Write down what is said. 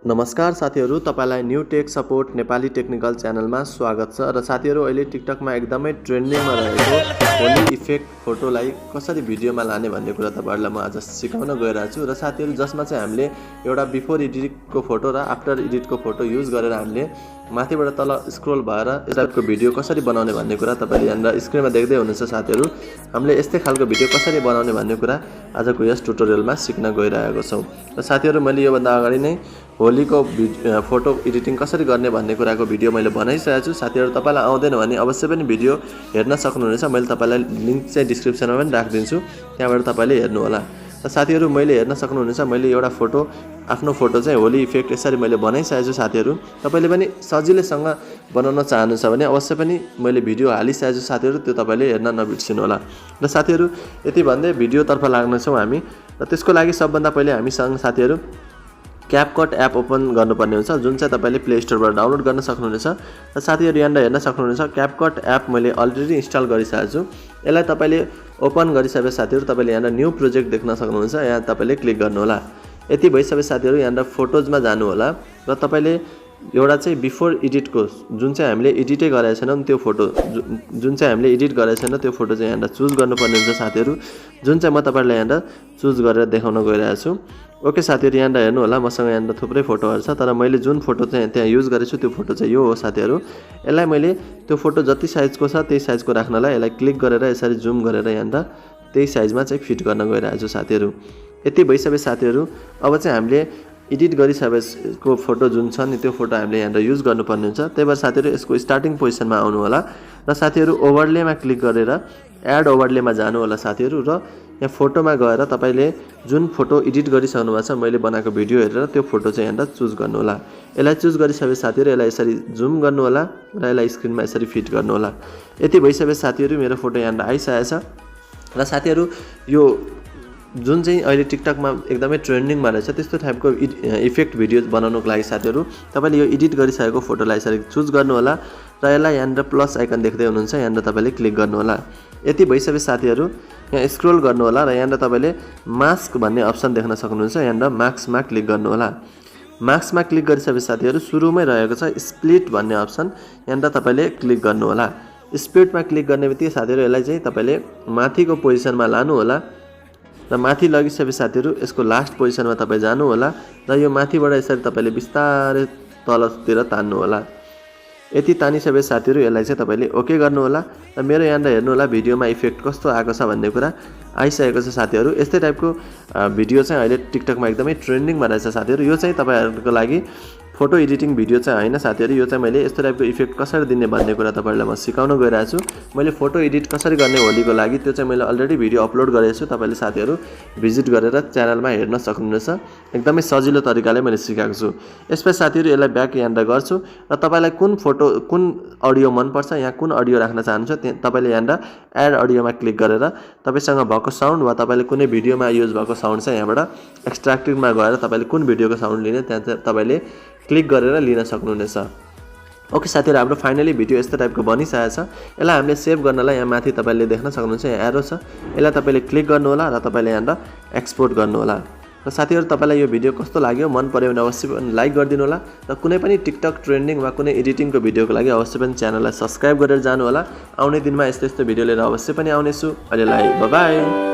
नमस्कार साथीहरु, तपाईलाई new tech support Nepali technical च्यानलमा स्वागत छ। र साथीहरु, अहिले टिकटकमा एकदमै ट्रेन्डिङमा रहेको होली इफेक्ट फोटोलाई कसरी भिडियोमा लाने भन्ने कुरा तपाईहरुलाई म आज सिकाउन गइरहेको छु। र साथीहरु, जसमा चाहिँ हामीले एउटा बिफोर एडिटको फोटो र आफ्टर एडिटको फोटो युज गरेर हामीले माथिबाट तल स्क्रोल भएर यस टाइपको भिडियो कसरी बनाउने भन्ने कुरा तपाईले यहाँ स्क्रिनमा देख्दै हुनुहुन्छ। साथीहरु, हामीले यस्तै खालको भिडियो कसरी बनाउने भन्ने कुरा आजको यस ट्युटोरियलमा सिक्न गइरहेको छौं। र साथीहरु, मैले यो भन्दा अगाडि नै होलीको फोटो एडिटिङ कसरी गर्ने भन्ने कुराको भिडियो मैले बनाइसकेको छु। साथीहरु, तपाईलाई आउँदैन भने अवश्य पनि भिडियो हेर्न सक्नुहुनेछ। मैले तपाईलाई लिंक चाहिँ डिस्क्रिप्सनमा पनि राखिदिन्छु, त्यहाँबाट तपाईले हेर्नु होला। र साथीहरु, मैले हेर्न सक्नुहुनेछ मैले एउटा फोटो आफ्नो फोटो चाहिँ होली इफेक्ट यसरी मैले बनाइसकेको छु। साथीहरु, तपाईले पनि सजिलैसँग बनाउन चाहनुहुन्छ भने अवश्य पनि मैले भिडियो हालिसकेको छु। साथीहरु, त्यो तपाईले हेर्न नबिर्सिनु होला। र साथीहरु, यति भन्दै भिडियोतर्फ लाग्नेछौँ हामी। र त्यसको लागि सबभन्दा पहिले हामीसँग साथीहरु क्यापकट एप ओपन गर्नुपर्ने हुन्छ, जुन चाहिँ तपाईले प्ले स्टोरबाट डाउनलोड गर्न सक्नुहुनेछ। र साथीहरु, यहाँ हेर्न सक्नुहुनेछ क्यापकट एप मैले अलरेडी इन्स्टल गरिसकेको छु। यसलाई तपाईले ओपन गरिसके साथीहरु, तपाईले यहाँ न्यू प्रोजेक्ट देख्न सक्नुहुन्छ। यहाँ तपाईले क्लिक गर्नु होला। यति भइसके साथीहरु, यहाँ फोटोजमा जानु होला र तपाईले एउटा चाहिँ बिफोर एडिटको जुन चाहिँ हामीले एडिटै गरेका छैनौं त्यो फोटो जुन चाहिँ हामीले एडिट गरेका छैनौं त्यो फोटो चाहिँ यहाँ चुज गर्नुपर्ने हुन्छ। साथीहरु, जुन चाहिँ म तपाईहरुलाई यहाँ चुज गरेर देखाउन गइरहेको छु। ओके साथीहरु, यहाँ हेर्नु होला मसँग यहाँ थुप्रै फोटोहरु छ, तर मैले जुन फोटो चाहिँ त्यहाँ युज गरेछु त्यो फोटो चाहिँ यो हो। साथीहरु, यसलाई मैले त्यो फोटो जति साइजको छ त्यही साइजको राख्नलाई यसलाई क्लिक गरेर यसरी जुम गरेर यहाँ त्यही साइजमा चाहिँ फिट गर्न गइरहेको छु। साथीहरु, यति भइसके साथीहरु, अब चाहिँ हामीले एडिट गरिसकेको फोटो जुन छ नि त्यो फोटो हामीले यहाँ युज गर्नुपर्ने हुन्छ। त्यही भएर साथीहरु, यसको स्टार्टिङ पोजिसनमा आउनु होला र साथीहरु ओभरलेमा क्लिक गरेर एड ओभरलेमा जानु होला। साथीहरु, र यहाँ फोटोमा गएर तपाईले जुन फोटो एडिट गरिसक्नु भएको छ मैले बनाएको भिडियो हेरेर त्यो फोटो चाहिँ यहाँ चुज गर्नु होला। यसलाई चुज गरिसके साथीहरु, यसलाई यसरी जुम गर्नु होला र यसलाई स्क्रिनमा यसरी फिट गर्नु होला। यति भइसके साथीहरु, मेरो फोटो यहाँ आइसकेको छ। र साथीहरु, यो जुन चाहिँ अहिले टिकटकमा एकदमै ट्रेन्डिङमा रहेछ त्यस्तो टाइपको इफेक्ट भिडियोज बनाउनको लागि साथीहरु तपाईले यो एडिट गरिसकेको फोटोलाई यसरी चुज गर्नु होला र यसलाई यहाँ प्लस आइकन देख्दै हुनुहुन्छ, यहाँ तपाईले क्लिक गर्नु होला। यति भइसके साथीहरु, यहाँ स्क्रोल गर्नु होला र यहाँ तपाईले मास्क भन्ने अप्सन देख्न सक्नुहुन्छ। यहाँ मास्कमा क्लिक गर्नु होला। मास्कमा क्लिक गरिसके साथीहरु, सुरुमै रहेको छ स्प्लिट भन्ने अप्सन, यहाँ तपाईले क्लिक गर्नु होला। स्प्लिटमा क्लिक गर्नेबित्तिकै साथीहरु यसलाई चाहिँ तपाईले माथिको पोजिसनमा लानु होला र माथि लगिसके साथीहरु यसको लास्ट पोजिसनमा तपाई जानु होला र यो माथिबाट यसरी तपाईले बिस्तारै तलतिर तान्नु होला। यति तानिसके साथीहरु, यसलाई चाहिँ तपाईले ओके गर्नु होला। र मेरो यहाँ हेर्नु होला भिडियोमा इफेक्ट कस्तो आएको छ भन्ने कुरा आइसकेको छ। साथीहरु, यस्तै टाइपको भिडियो चाहिँ अहिले टिकटकमा एकदमै ट्रेन्डिङमा रहेछ। साथीहरु, यो चाहिँ तपाईहरुको लागि फोटो एडिटिङ भिडियो चाहिँ हैन। साथीहरु, यो चाहिँ मैले यस्तो टाइपको इफेक्ट कसरी दिने भन्ने कुरा तपाईहरुलाई म सिकाउन गइरहेको छु। मैले फोटो एडिट कसरी गर्ने होलीको लागि त्यो चाहिँ मैले अलरेडी भिडियो अपलोड गरेको छु। तपाईले साथीहरु भिजिट गरेर च्यानलमा हेर्न सक्नुहुनेछ। एकदमै सजिलो तरिकाले मैले सिकाएको छु। यसपछि साथीहरु, यसलाई ब्याक यहाँ गर्छु र तपाईलाई कुन फोटो कुन अडियो मन पर्छ, यहाँ कुन अडियो राख्न चाहनुहुन्छ तपाईले यहाँ एड अडियोमा क्लिक गरेर तपाईसँग भएको साउन्ड वा तपाईले कुनै भिडियोमा युज भएको साउन्ड चाहिँ यहाँबाट एक्सट्र्याक्टिङमा गएर तपाईले कुन भिडियोको साउन्ड लिने त्यहाँ तपाईले क्लिक गरेर लिन सक्नुहुनेछ। ओके साथीहरु, हाम्रो फाइनली भिडियो यस्तो टाइपको बनिसकेको छ। यसलाई हामीले सेभ गर्नलाई यहाँ माथि तपाईले देख्न सक्नुहुन्छ, यहाँ एरो छ, यसलाई तपाईले क्लिक गर्नु होला र तपाईले यहाँ एक्सपोर्ट गर्नु होला। र साथीहरु, तपाईलाई यो भिडियो कस्तो लाग्यो, मन पर्यो भने अवश्य पनि लाइक गरिदिनु होला र कुनै पनि टिकटक ट्रेन्डिङ वा कुनै एडिटिङको भिडियोको लागि अवश्य पनि च्यानललाई सब्स्क्राइब गरेर जानु होला। आउने दिनमा यस्तो भिडियो लिएर अवश्य पनि आउनेछु। अहिलेलाई बाइ बाइ।